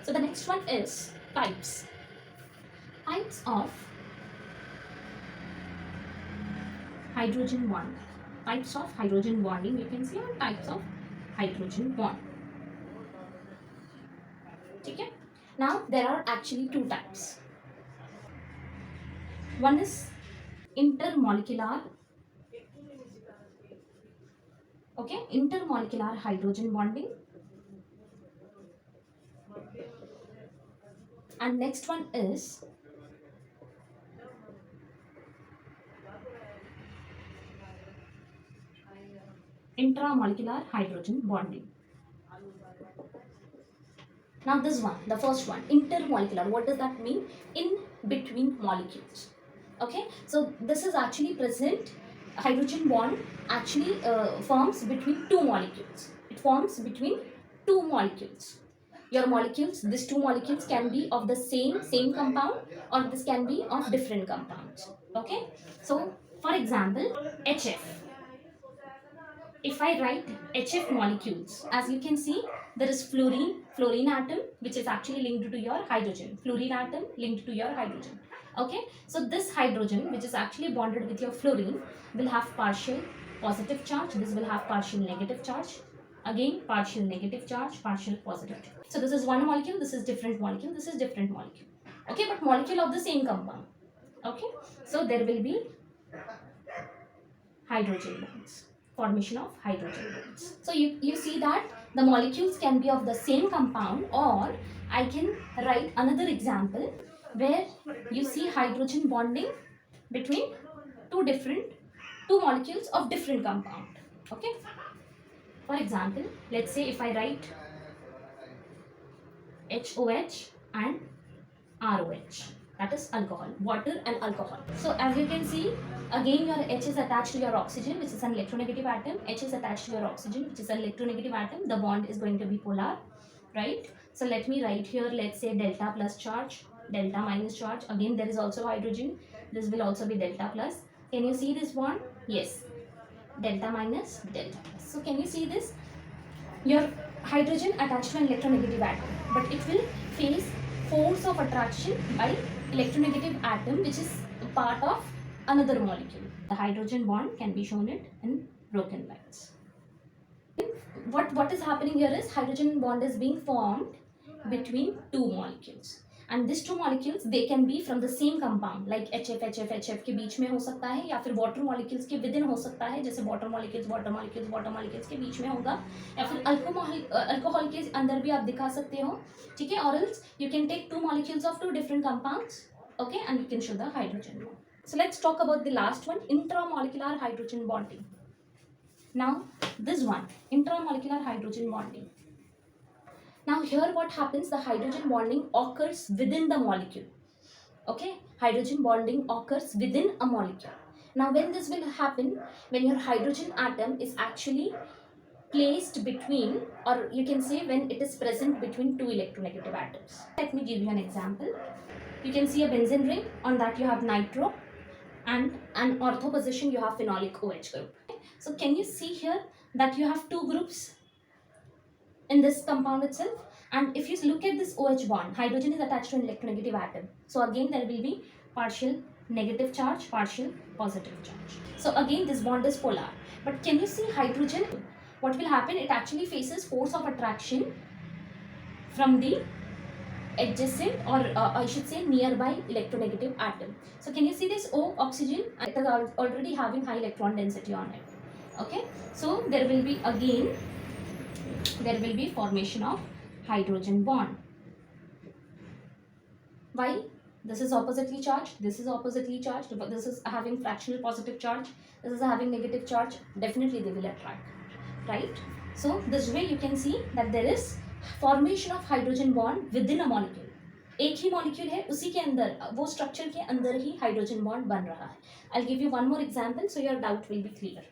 So the next one is types. Types of hydrogen bond. Types of hydrogen bonding you can see, or types of hydrogen bond. Okay? Now there are actually two types. One is intermolecular, okay, intermolecular hydrogen bonding, and next one is intramolecular hydrogen bonding. Now this one, the first one, intermolecular, what does that mean? In between molecules. Okay, so this is actually present, hydrogen bond actually forms between two molecules. It forms between two molecules. Your molecules, these two molecules can be of the same compound, or this can be of different compounds. Okay, so for example, HF. If I write HF molecules, as you can see, there is fluorine atom, which is actually linked to your hydrogen. Fluorine atom linked to your hydrogen. Okay, so this hydrogen, which is actually bonded with your fluorine, will have partial positive charge. This will have partial negative charge. Again, partial negative charge, partial positive charge. So this is one molecule, this is different molecule, this is different molecule. Okay, but molecule of the same compound. Okay, so there will be hydrogen bonds, formation of hydrogen bonds. So you see that the molecules can be of the same compound, or I can write another example where you see hydrogen bonding between two molecules of different compound. Okay, for example, let's say if I write HOH and ROH, that is alcohol, water and alcohol. So as you can see, again your H is attached to your oxygen, which is an electronegative atom. H is attached to your oxygen, which is an electronegative atom. The bond is going to be polar, right? So let me write here, let's say delta plus charge, delta minus charge. Again there is also hydrogen. This will also be delta plus. Can you see this bond? Yes, delta minus, delta plus. So can you see this? Your hydrogen attached to an electronegative atom, but it will face force of attraction by electronegative atom, which is a part of another molecule. The hydrogen bond can be shown it in broken lines. What is happening here is hydrogen bond is being formed between two molecules, and these two molecules they can be from the same compound, like HF के बीच में हो सकता है, या फिर water molecules के within हो सकता है, जैसे water molecules के बीच में होगा, या फिर alcohol के अंदर भी आप दिखा सकते हो, ठीक है? Or else you can take two molecules of two different compounds, okay, and you can show the hydrogen bond. So let's talk about the last one, intramolecular hydrogen bonding. Now this one, intramolecular hydrogen bonding. Now here what happens, the hydrogen bonding occurs within the molecule. Okay, hydrogen bonding occurs within a molecule. Now when this will happen, when your hydrogen atom is actually placed between, or you can say when it is present between two electronegative atoms. Let me give you an example. You can see a benzene ring, on that you have nitro, and an ortho position you have phenolic OH group. So can you see here that you have two groups in this compound itself? And if you look at this OH bond, hydrogen is attached to an electronegative atom. So again there will be partial negative charge, partial positive charge. So again this bond is polar. But can you see hydrogen? What will happen? It actually faces force of attraction from the adjacent, or I should say nearby electronegative atom. So can you see this O oxygen? It is already having high electron density on it. Okay, so there will be again formation of hydrogen bond. Why? This is oppositely charged, this is oppositely charged, but this is having fractional positive charge, this is having negative charge. Definitely they will attract, right? So this way you can see that there is formation of hydrogen bond within a molecule. एक ही molecule है, उसी के अंदर, वो structure के अंदर ही hydrogen bond बन रहा है. I'll give you one more example so your doubt will be clear.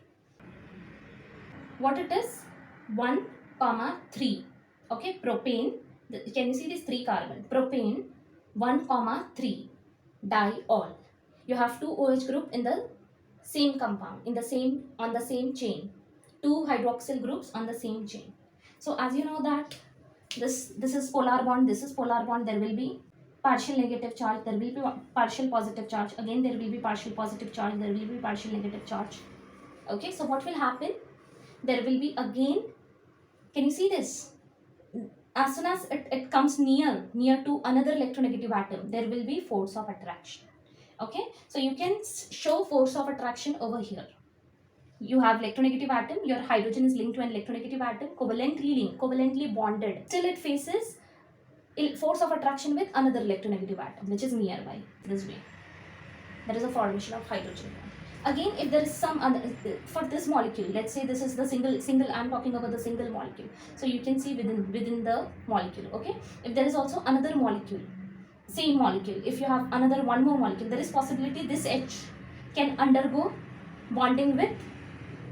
What it is? 1, 3. Okay, propane. Can you see this 3 carbon? Propane 1, 3 diol. You have two OH group in the same compound, on the same chain. Two hydroxyl groups on the same chain. So as you know that This is polar bond, this is polar bond, there will be partial negative charge, there will be partial positive charge, again there will be partial positive charge, there will be partial negative charge. Okay, so what will happen, there will be again, can you see this, as soon as it comes near to another electronegative atom, there will be force of attraction. Okay, so you can show force of attraction over here. You have electronegative atom, your hydrogen is linked to an electronegative atom, covalently linked, covalently bonded, till it faces force of attraction with another electronegative atom which is nearby, this way. There is a formation of hydrogen bond. Again, if there is some other, for this molecule, let's say this is the single I'm talking about the single molecule, so you can see within the molecule. Okay, if there is also another molecule, same molecule, if you have another one more molecule, there is possibility this H can undergo bonding with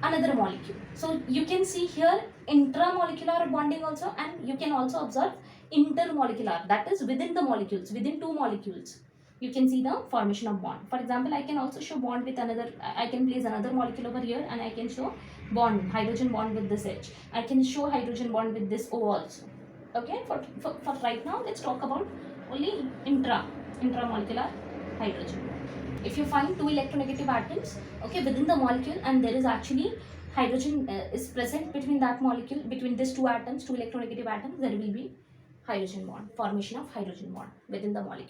another molecule. So you can see here intramolecular bonding also, and you can also observe intermolecular, that is within the molecules, within two molecules you can see the formation of bond. For example, I can also show bond with another, I can place another molecule over here and I can show bond, hydrogen bond with this H. I can show hydrogen bond with this O also. Okay, for right now let's talk about only intramolecular hydrogen bond. If you find two electronegative atoms, okay, within the molecule, and there is actually hydrogen is present between that molecule, between these two atoms, two electronegative atoms, there will be hydrogen bond, formation of hydrogen bond within the molecule.